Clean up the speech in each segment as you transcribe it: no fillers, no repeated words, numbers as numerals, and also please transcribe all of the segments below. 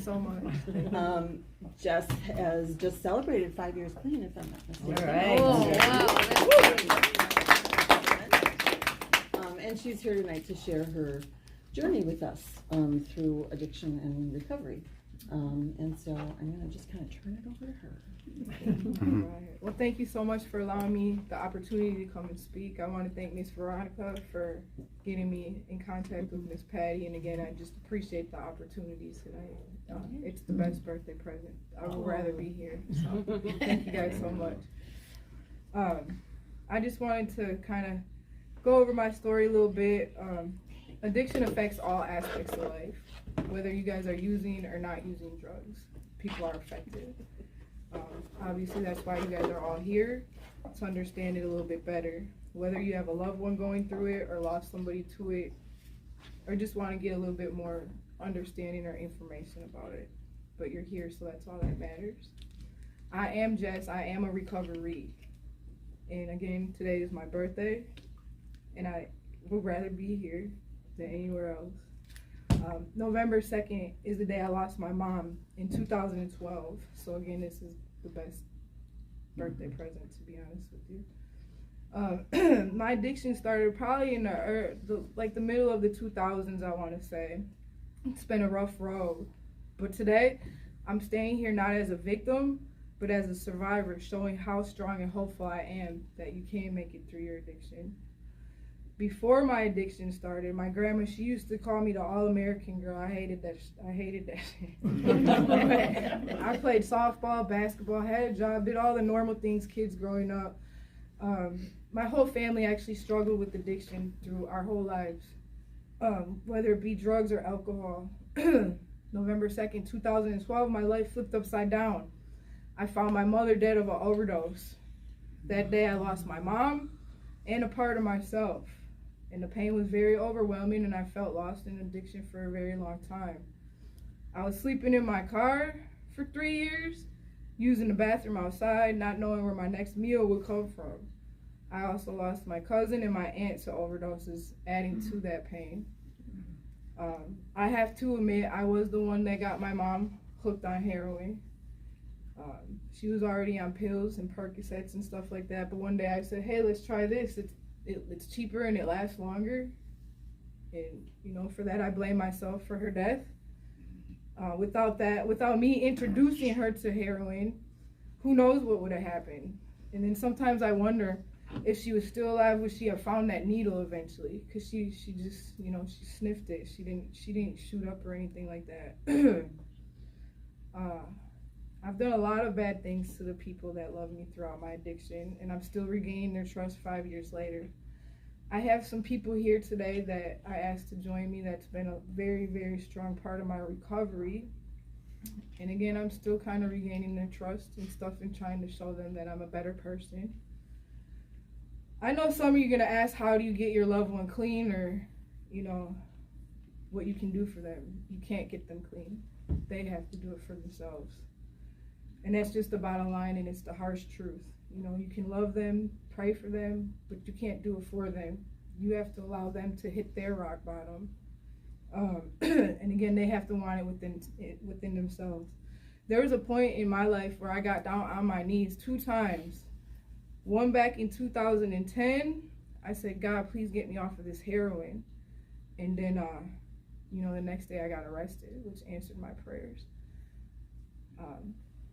so much. Jess has just celebrated 5 years clean, if I'm not mistaken. All right. Oh, wow. And she's here tonight to share her journey with us through addiction and recovery. And so I'm going to just kind of turn it over to her. Right. Well, thank you so much for allowing me the opportunity to come and speak. I want to thank Miss Veronica for getting me in contact with Miss Patty, and again, I just appreciate the opportunities tonight. It's the best birthday present. I would rather be here. So thank you guys so much. I just wanted to kind of go over my story a little bit. Addiction affects all aspects of life. Whether you guys are using or not using drugs, people are affected. Obviously, that's why you guys are all here, to understand it a little bit better. Whether you have a loved one going through it or lost somebody to it, or just want to get a little bit more understanding or information about it. But you're here, so that's all that matters. I am Jess. I am a recoveree. And again, today is my birthday, and I would rather be here than anywhere else. November 2nd is the day I lost my mom in 2012. So again, this is the best birthday present, to be honest with you. My addiction started probably in the middle of the 2000s, I want to say. It's been a rough road. But today, I'm staying here not as a victim, but as a survivor, showing how strong and hopeful I am that you can make it through your addiction. Before my addiction started, my grandma, she used to call me the all-American girl. I hated that shit. I played softball, basketball, had a job, did all the normal things kids growing up. My whole family actually struggled with addiction through our whole lives, whether it be drugs or alcohol. November 2nd, 2012, my life flipped upside down. I found my mother dead of an overdose. That day I lost my mom and a part of myself. And the pain was very overwhelming, and I felt lost in addiction for a very long time. I was sleeping in my car for 3 years, using the bathroom outside, not knowing where my next meal would come from. I also lost my cousin and my aunt to overdoses, adding to that pain. I have to admit, I was the one that got my mom hooked on heroin. She was already on pills and Percocets and stuff like that, but one day I said, hey, let's try this. It's cheaper and it lasts longer. And, for that I blame myself for her death. Without me introducing her to heroin, who knows what would have happened. And then sometimes I wonder if she was still alive, would she have found that needle eventually? Because she just, she sniffed it. She didn't shoot up or anything like that. I've done a lot of bad things to the people that love me throughout my addiction, and I'm still regaining their trust 5 years later. I have some people here today that I asked to join me that's been a very, very strong part of my recovery. And again, I'm still kind of regaining their trust and stuff and trying to show them that I'm a better person. I know some of you are going to ask, how do you get your loved one clean, or, what you can do for them. You can't get them clean. They have to do it for themselves. And that's just the bottom line, and it's the harsh truth. You can love them, pray for them, but you can't do it for them. You have to allow them to hit their rock bottom. And again, they have to want it within themselves. There was a point in my life where I got down on my knees 2 times. One back in 2010, I said, God, please get me off of this heroin. And then, the next day I got arrested, which answered my prayers.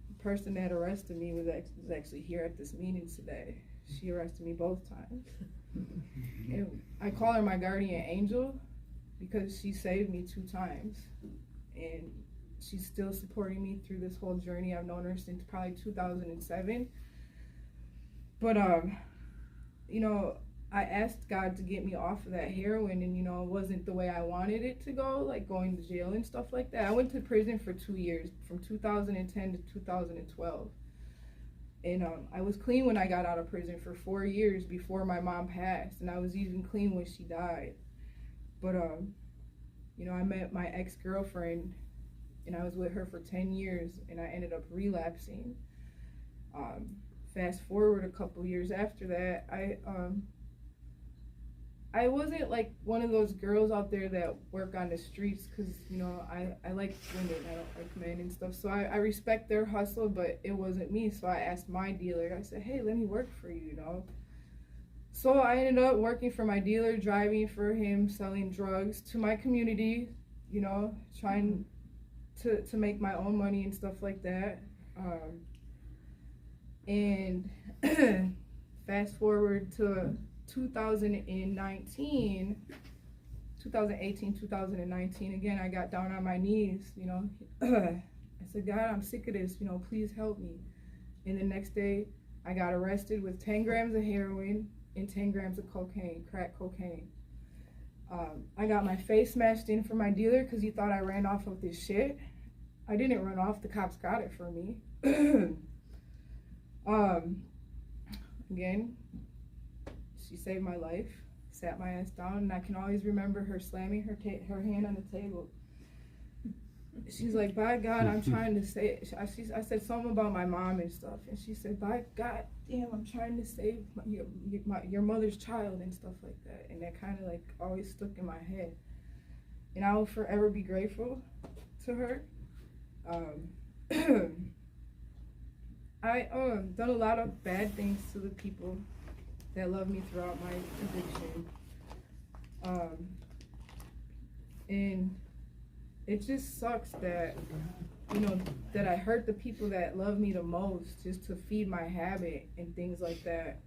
The person that arrested me was actually here at this meeting today. She arrested me both times. And I call her my guardian angel because she saved me 2 times. And she's still supporting me through this whole journey. I've known her since probably 2007. But, I asked God to get me off of that heroin, and, it wasn't the way I wanted it to go, like going to jail and stuff like that. I went to prison for 2 years, from 2010 to 2012. And I was clean when I got out of prison for 4 years before my mom passed, and I was even clean when she died. But, I met my ex-girlfriend, and I was with her for 10 years, and I ended up relapsing. Fast forward a couple years after that, I wasn't like one of those girls out there that work on the streets, because, you know, I like women, I don't like men and stuff. So I respect their hustle, but it wasn't me. So I asked my dealer, I said, hey, let me work for you, you know. So I ended up working for my dealer, driving for him, selling drugs to my community, you know, trying to make my own money and stuff like that. And fast forward to 2018, 2019, again, I got down on my knees, you know. I said, God, I'm sick of this, you know, please help me. And the next day, I got arrested with 10 grams of heroin and 10 grams of cocaine, crack cocaine. I got my face smashed in for my dealer because he thought I ran off with this shit. I didn't run off, the cops got it for me. Again, she saved my life, sat my ass down, and I can always remember her slamming her hand on the table. She's like, by God, I'm trying to say, I said something about my mom and stuff, and she said, by God damn, I'm trying to save your mother's child and stuff like that. And that kind of like always stuck in my head. And I will forever be grateful to her. I done a lot of bad things to the people that love me throughout my addiction. And it just sucks that, you know, that I hurt the people that love me the most just to feed my habit and things like that.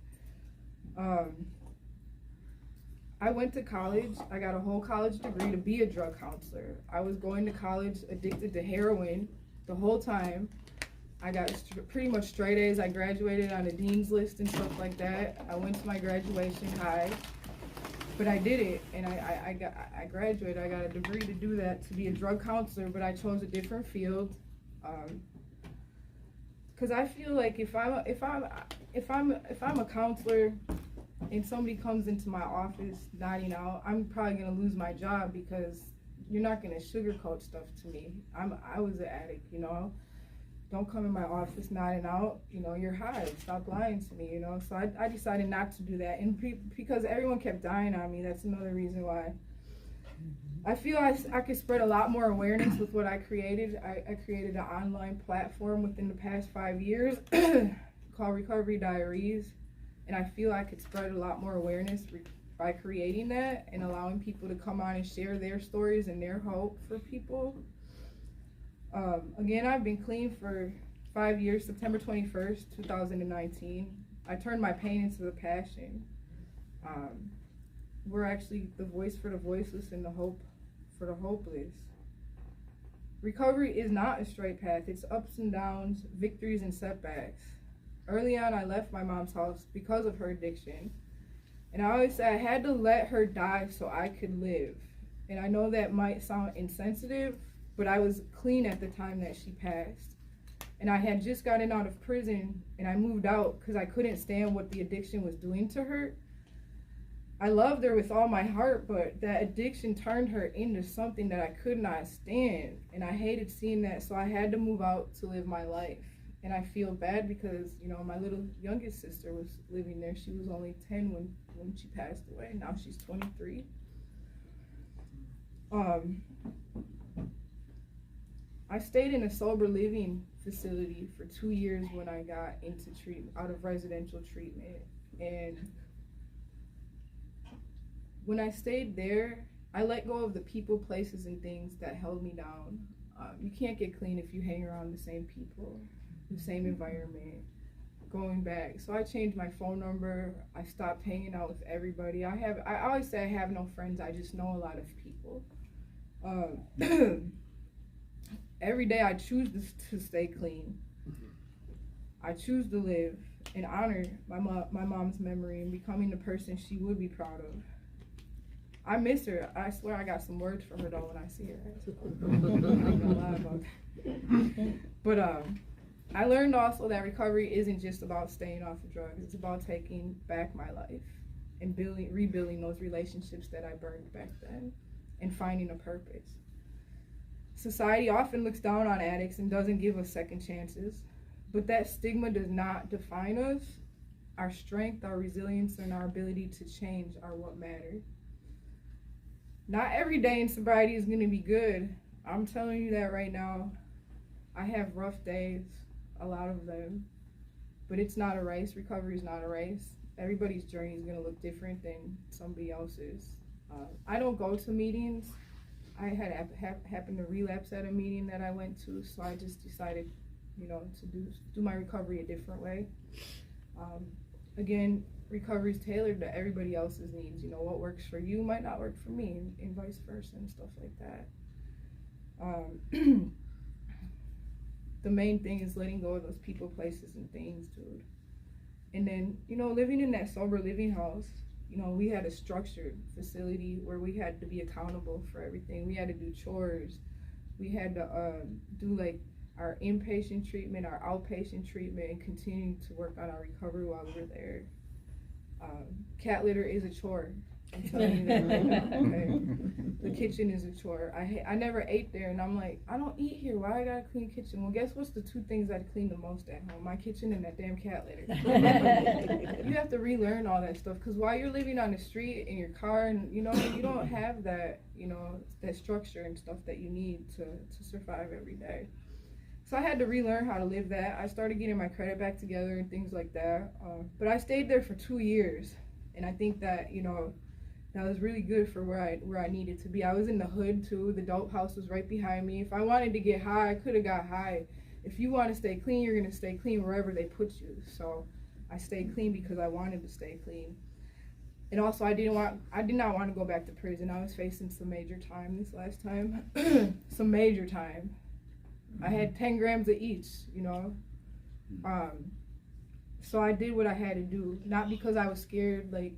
I went to college. I got a whole college degree to be a drug counselor. I was going to college addicted to heroin the whole time. I got pretty much straight A's. I graduated on a dean's list and stuff like that. I went to my graduation high, but I did it, and I graduated. I got a degree to do that, to be a drug counselor, but I chose a different field, because I feel like if I'm a counselor and somebody comes into my office nodding out, I'm probably gonna lose my job, because you're not gonna sugarcoat stuff to me. I was an addict, you know. Don't come in my office nodding out, you know, you're high, stop lying to me, you know. So I decided not to do that, and because everyone kept dying on me, that's another reason why. I feel I could spread a lot more awareness with what I created. I created an online platform within the past 5 years called RECOVEREE DIARIES, and I feel I could spread a lot more awareness by creating that and allowing people to come on and share their stories and their hope for people. Again, I've been clean for 5 years. September 21st, 2019. I turned my pain into a passion. We're actually the voice for the voiceless and the hope for the hopeless. Recovery is not a straight path. It's ups and downs, victories and setbacks. Early on, I left my mom's house because of her addiction. And I always say I had to let her die so I could live. And I know that might sound insensitive, but I was clean at the time that she passed. And I had just gotten out of prison, and I moved out because I couldn't stand what the addiction was doing to her. I loved her with all my heart, but that addiction turned her into something that I could not stand. And I hated seeing that, so I had to move out to live my life. And I feel bad because, you know, my little youngest sister was living there. She was only 10 when she passed away. Now she's 23. I stayed in a sober living facility for 2 years when I got into treatment, out of residential treatment. And when I stayed there, I let go of the people, places, and things that held me down. You can't get clean if you hang around the same people, the same environment, going back. So I changed my phone number. I stopped hanging out with everybody. I always say I have no friends. I just know a lot of people. Every day I choose to stay clean. I choose to live and honor my mom's memory and becoming the person she would be proud of. I miss her. I swear I got some words for her though when I see her. I'm not gonna lie about that. But I learned also that recovery isn't just about staying off of drugs. It's about taking back my life and rebuilding those relationships that I burned back then and finding a purpose. Society often looks down on addicts and doesn't give us second chances, but that stigma does not define us. Our strength, our resilience, and our ability to change are what matter. not every day in sobriety is going to be good. I'm telling you that right now. I have rough days, a lot of them, but it's not a race. Recovery is not a race. Everybody's journey is going to look different than somebody else's. I don't go to meetings. I had happened to relapse at a meeting that I went to, so I just decided, to do my recovery a different way. Again, recovery is tailored to everybody else's needs. What works for you might not work for me, and vice versa, and stuff like that. The main thing is letting go of those people, places, and things, dude. And then, living in that sober living house, we had a structured facility where we had to be accountable for everything. We had to do chores. We had to do like our inpatient treatment, our outpatient treatment, and continue to work on our recovery while we were there. Cat litter is a chore. I'm telling you that right now, okay? The kitchen is a chore. I never ate there, and I'm like, I don't eat here. Why I gotta clean kitchen? Well, guess what's the two things I clean the most at home? My kitchen and that damn cat litter. You have to relearn all that stuff, because while you're living on the street in your car, and you don't have that, that structure and stuff that you need to survive every day. So I had to relearn how to live that. I started getting my credit back together and things like that. But I stayed there for 2 years, and I think that, that was really good for where I needed to be. I was in the hood too. The dope house was right behind me. If I wanted to get high, I could have got high. If you want to stay clean, you're gonna stay clean wherever they put you. So I stayed clean because I wanted to stay clean. And also I did not want to go back to prison. I was facing some major time this last time. Some major time. I had 10 grams of each, So I did what I had to do. Not because I was scared, like,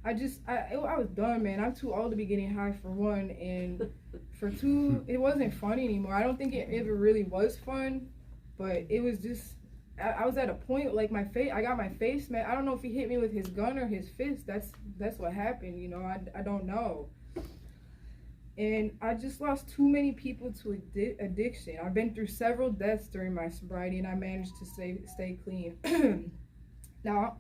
I was done, man. I'm too old to be getting high, for one, and for two, it wasn't fun anymore. I don't think it ever really was fun, but it was just, I was at a point, like, I got my face, man. I don't know if he hit me with his gun or his fist. That's what happened, I don't know. And I just lost too many people to addiction. I've been through several deaths during my sobriety, and I managed to stay clean. Now,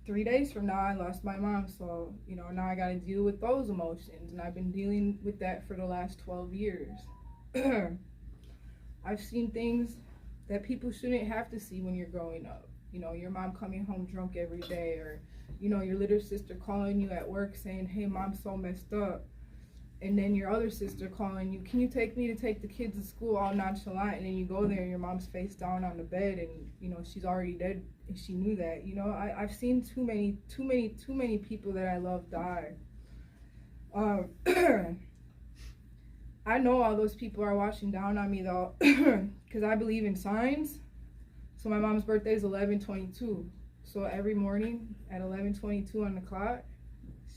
3 days from now, I lost my mom, so, now I gotta deal with those emotions, and I've been dealing with that for the last 12 years. I've seen things that people shouldn't have to see when you're growing up. Your mom coming home drunk every day, or, your little sister calling you at work saying, hey, mom's so messed up. And then your other sister calling you, can you take me to take the kids to school, all nonchalant, and then you go there and your mom's face down on the bed, and she's already dead, and she knew that. I've seen too many people that I love die. I know all those people are watching down on me though, because I believe in signs. So my mom's birthday is 11/22. So every morning at 11:22 on the clock,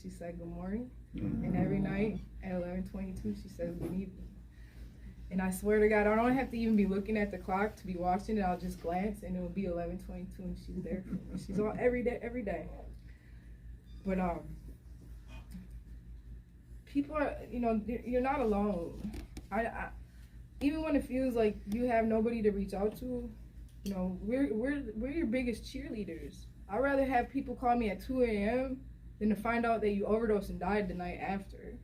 she said good morning. And every night at 11:22, she says good evening. And I swear to God, I don't have to even be looking at the clock to be watching it. I'll just glance, and it'll be 11:22, and she's there for me. She's all every day. But people are, you're not alone. I even when it feels like you have nobody to reach out to, we're your biggest cheerleaders. I'd rather have people call me at 2 a.m. than to find out that you overdosed and died the night after.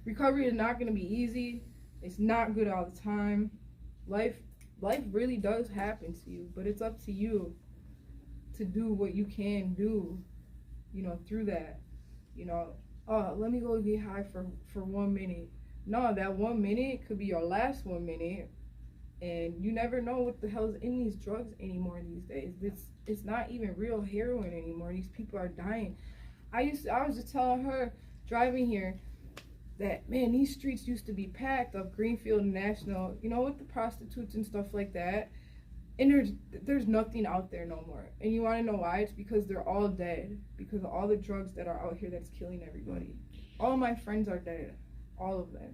Recovery is not going to be easy. It's not good all the time. Life really does happen to you, but it's up to you to do what you can do, through that. Oh, let me go get high for 1 minute. No, that 1 minute could be your last 1 minute, and you never know what the hell's in these drugs anymore these days. It's not even real heroin anymore. These people are dying. I was just telling her driving here that, man, these streets used to be packed up Greenfield and National, with the prostitutes and stuff like that. And there's nothing out there no more. And you want to know why? It's because they're all dead. Because of all the drugs that are out here that's killing everybody. All of my friends are dead. All of them.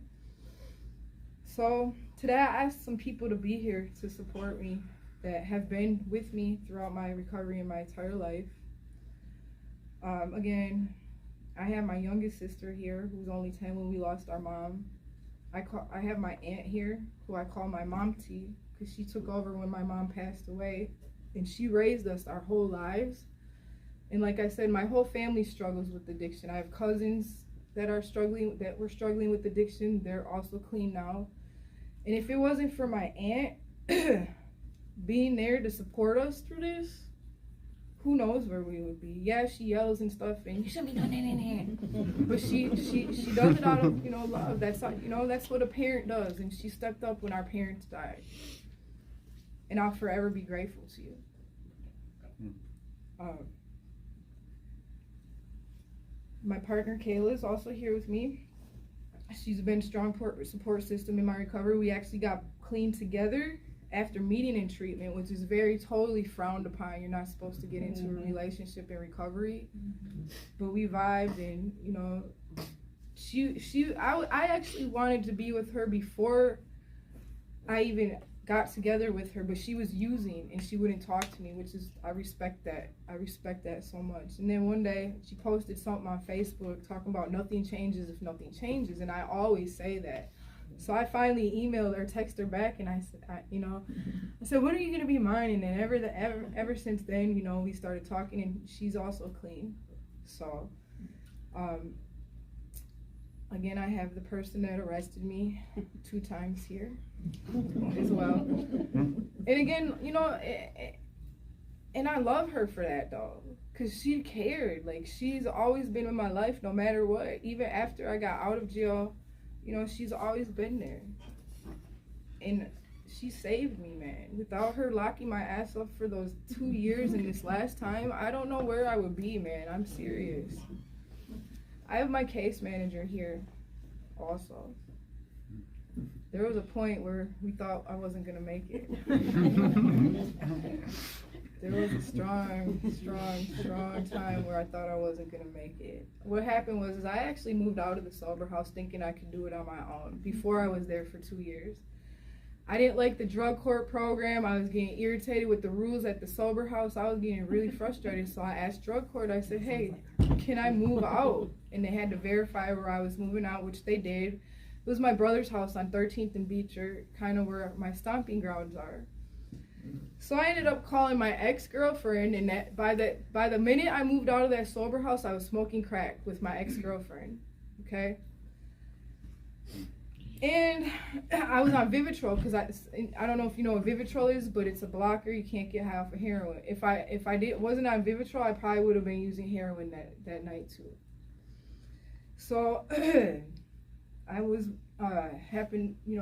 So today I asked some people to be here to support me, that have been with me throughout my recovery and my entire life. Again, I have my youngest sister here, who was only 10 when we lost our mom. I have my aunt here, who I call my momty, because she took over when my mom passed away, and she raised us our whole lives. And like I said, my whole family struggles with addiction. I have cousins, that were struggling with addiction, they're also clean now. And if it wasn't for my aunt being there to support us through this, who knows where we would be. Yeah, she yells and stuff, and you shouldn't be doing that. But she does it out of, love. That's that's what a parent does. And she stepped up when our parents died. And I'll forever be grateful to you. My partner Kayla is also here with me. She's been a strong support system in my recovery. We actually got clean together after meeting in treatment, which is totally frowned upon. You're not supposed to get into a relationship in recovery. But we vibed, and I actually wanted to be with her before I even got together with her, but she was using and she wouldn't talk to me, which is, I respect that so much. And then one day she posted something on Facebook talking about nothing changes if nothing changes, and I always say that. So I finally emailed her, texted her back, and I said, I said, when are you gonna be mine? And then ever since then, we started talking, and she's also clean. So again, I have the person that arrested me 2 times here as well. And again, and I love her for that, though, because she cared. Like, she's always been in my life no matter what. Even after I got out of jail, she's always been there. And she saved me, man. Without her locking my ass up for those 2 years and this last time, I don't know where I would be, man. I'm serious. I have my case manager here also. There was a point where we thought I wasn't gonna make it. There was a strong time where I thought I wasn't gonna make it. What happened was I actually moved out of the sober house thinking I could do it on my own before I was there for 2 years. I didn't like the drug court program. I was getting irritated with the rules at the sober house. I was getting really frustrated. So I asked drug court, I said, hey, can I move out? And they had to verify where I was moving out, which they did. It was my brother's house on 13th and Beecher, kind of where my stomping grounds are. So I ended up calling my ex-girlfriend, and that by the minute I moved out of that sober house, I was smoking crack with my ex-girlfriend, okay? And I was on Vivitrol, because I don't know if you know what Vivitrol is, but it's a blocker. You can't get high off of heroin. If I wasn't on Vivitrol, I probably would have been using heroin that night too. So I was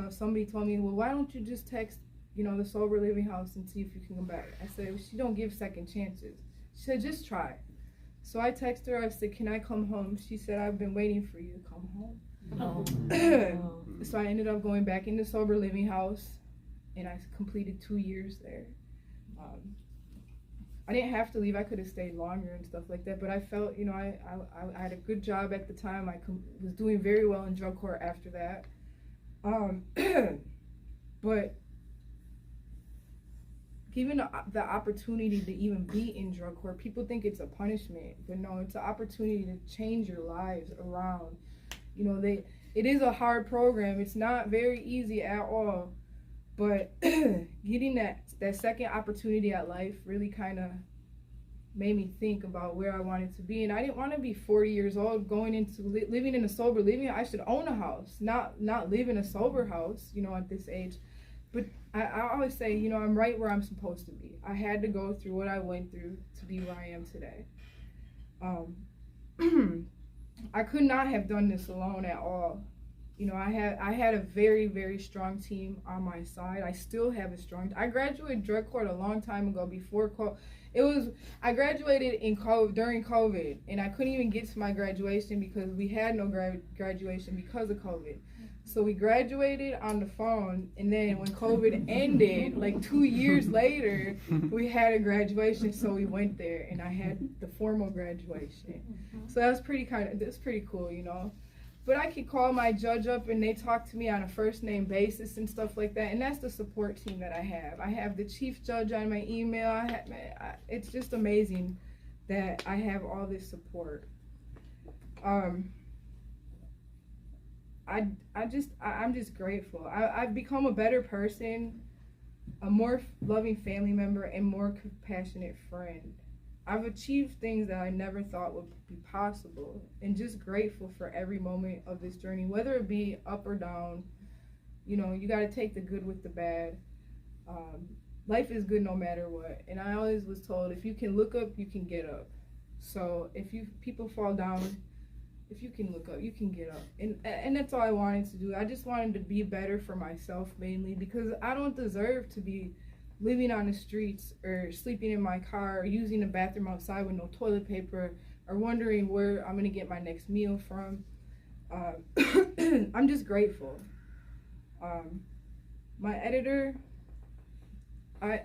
somebody told me, well, why don't you just text the sober living house and see if you can come back. I said, she don't give second chances. She said, just try. So I texted her, I said, can I come home? She said, I've been waiting for you to come home. Oh. So I ended up going back in the sober living house, and I completed 2 years there. I didn't have to leave. I could have stayed longer and stuff like that, but I felt, I had a good job at the time. I was doing very well in drug court after that. But given the opportunity to even be in drug court, people think it's a punishment, but no, it's an opportunity to change your lives around. It is a hard program. It's not very easy at all, but getting that second opportunity at life really kind of made me think about where I wanted to be. And I didn't want to be 40 years old going into living in a sober living. I should own a house, not live in a sober house, at this age. But I always say, I'm right where I'm supposed to be. I had to go through what I went through to be where I am today. I could not have done this alone at all. I had a very, very strong team on my side. I still have a strong. I graduated drug court a long time ago before COVID. I graduated during COVID, and I couldn't even get to my graduation because we had no graduation because of COVID. So we graduated on the phone, and then when COVID ended, like 2 years later, we had a graduation, so we went there, and I had the formal graduation. So that's pretty cool, But I could call my judge up, and they talk to me on a first name basis and stuff like that, and that's the support team that I have. I have the chief judge on my email. It's just amazing that I have all this support. I'm just grateful. I've become a better person, a more loving family member, and more compassionate friend. I've achieved things that I never thought would be possible, and just grateful for every moment of this journey, whether it be up or down. You know, you got to take the good with the bad. Life is good no matter what, and I always was told, if you can look up, you can get up. So if people fall down, if you can look up, you can get up. And that's all I wanted to do. I just wanted to be better for myself, mainly because I don't deserve to be living on the streets or sleeping in my car or using the bathroom outside with no toilet paper or wondering where I'm gonna get my next meal from. I'm just grateful. My editor, I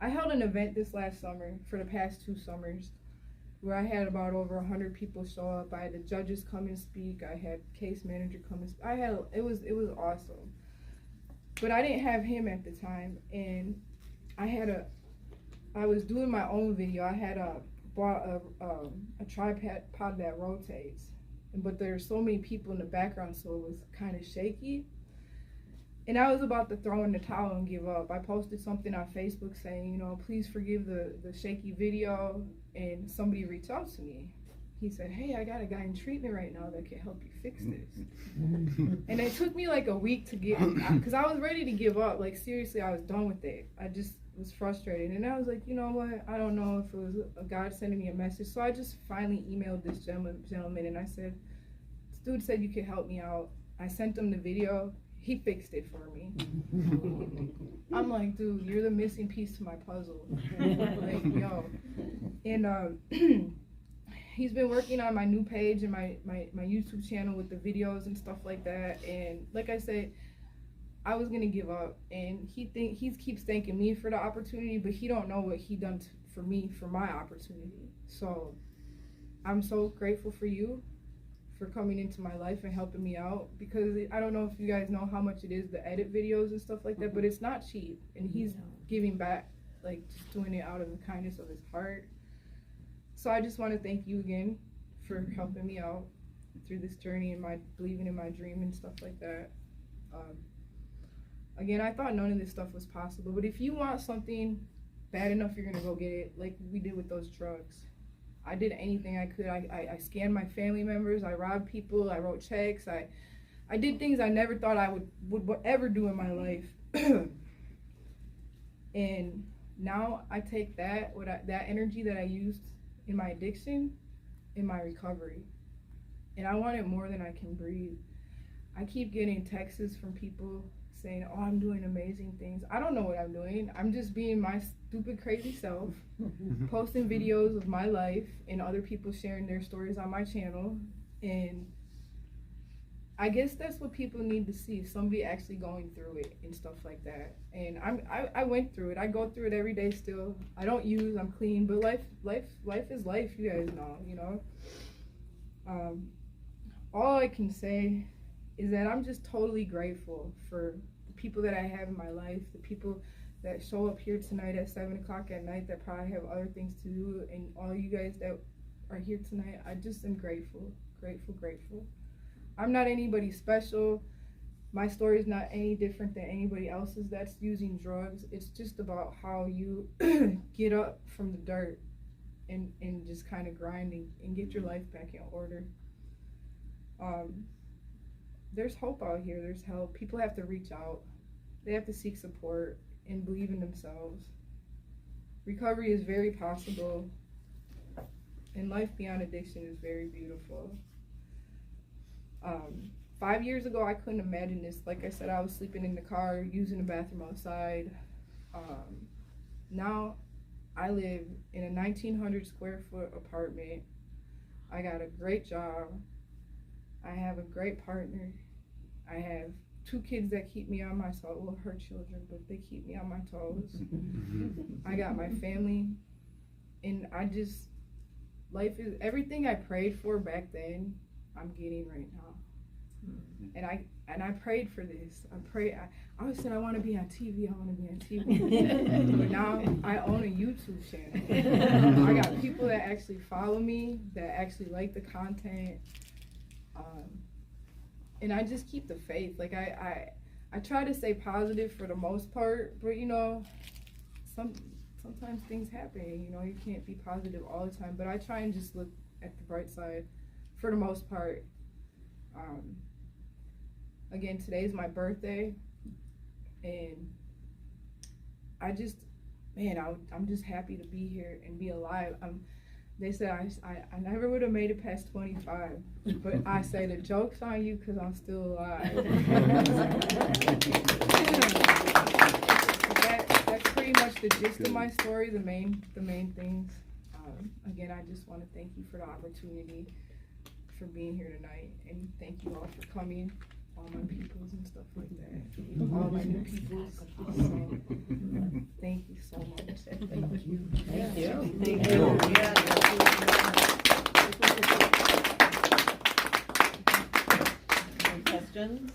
held an event this last summer, for the past 2 summers, where I had about over 100 people show up. I had the judges come and speak. I had case manager come and speak. It was awesome. But I didn't have him at the time, and I was doing my own video. I had bought a tripod that rotates, but there are so many people in the background, so it was kind of shaky. And I was about to throw in the towel and give up. I posted something on Facebook saying, you know, please forgive the shaky video, and somebody reached out to me. He said, hey, I got a guy in treatment right now that can help you fix this. And it took me like a week to get, because I was ready to give up. Like, seriously, I was done with it. I just was frustrated. And I was like, you know what? I don't know if it was a God sending me a message. So I just finally emailed this gentleman, and I said, this dude said you could help me out. I sent him the video. He fixed it for me. I'm like, dude, you're the missing piece to my puzzle. Like, yo. And he's been working on my new page and my YouTube channel with the videos and stuff like that. And like I said, I was gonna give up, and he keeps thanking me for the opportunity, but he don't know what he done for me for my opportunity. So I'm so grateful for you for coming into my life and helping me out, because I don't know if you guys know how much it is to edit videos and stuff like that, but it's not cheap, and he's giving back, like just doing it out of the kindness of his heart. So I just want to thank you again for helping me out through this journey and my believing in my dream and stuff like that. Again, I thought none of this stuff was possible, but if you want something bad enough, you're gonna go get it, like we did with those drugs. I did anything I could. I scanned my family members, I robbed people, I wrote checks, I did things I never thought I would ever do in my life. And now I take that energy that I used in my addiction, in my recovery, and I want it more than I can breathe. I keep getting texts from people saying, oh, I'm doing amazing things. I don't know what I'm doing. I'm just being my stupid, crazy self, posting videos of my life and other people sharing their stories on my channel. And I guess that's what people need to see, somebody actually going through it and stuff like that. And I went through it. I go through it every day still. I don't use, I'm clean, but life is life, you guys know, you know. All I can say is that I'm just totally grateful for the people that I have in my life, the people that show up here tonight at 7 o'clock at night that probably have other things to do, and all you guys that are here tonight. I just am grateful, grateful, grateful. I'm not anybody special. My story is not any different than anybody else's that's using drugs. It's just about how you get up from the dirt and just kind of grinding and get your life back in order. There's hope out here. There's help. People have to reach out. They have to seek support and believe in themselves. Recovery is very possible, and life beyond addiction is very beautiful. 5 years ago, I couldn't imagine this. Like I said, I was sleeping in the car, using the bathroom outside. Now, I live in a 1,900 square foot apartment. I got a great job. I have a great partner. I have 2 kids that keep me on my toes. Well, her children, but they keep me on my toes. I got my family, and life is everything I prayed for back then, I'm getting right now. And I prayed for this. I always said I want to be on TV. I want to be on TV. But now I own a YouTube channel. I got people that actually follow me, that actually like the content. And I just keep the faith. Like I try to stay positive for the most part, but you know, sometimes things happen, you know, you can't be positive all the time, but I try and just look at the bright side for the most part. Again, today's my birthday, and I just, man, I'm just happy to be here and be alive. They said I never would have made it past 25, but I say the joke's on you because I'm still alive. That's pretty much the gist of my story, the main things. Again, I just want to thank you for the opportunity for being here tonight, and thank you all for coming, all my peoples and stuff like that, all my new peoples. So, thank you so much. Thank you. Thank you. Thank you. Any questions?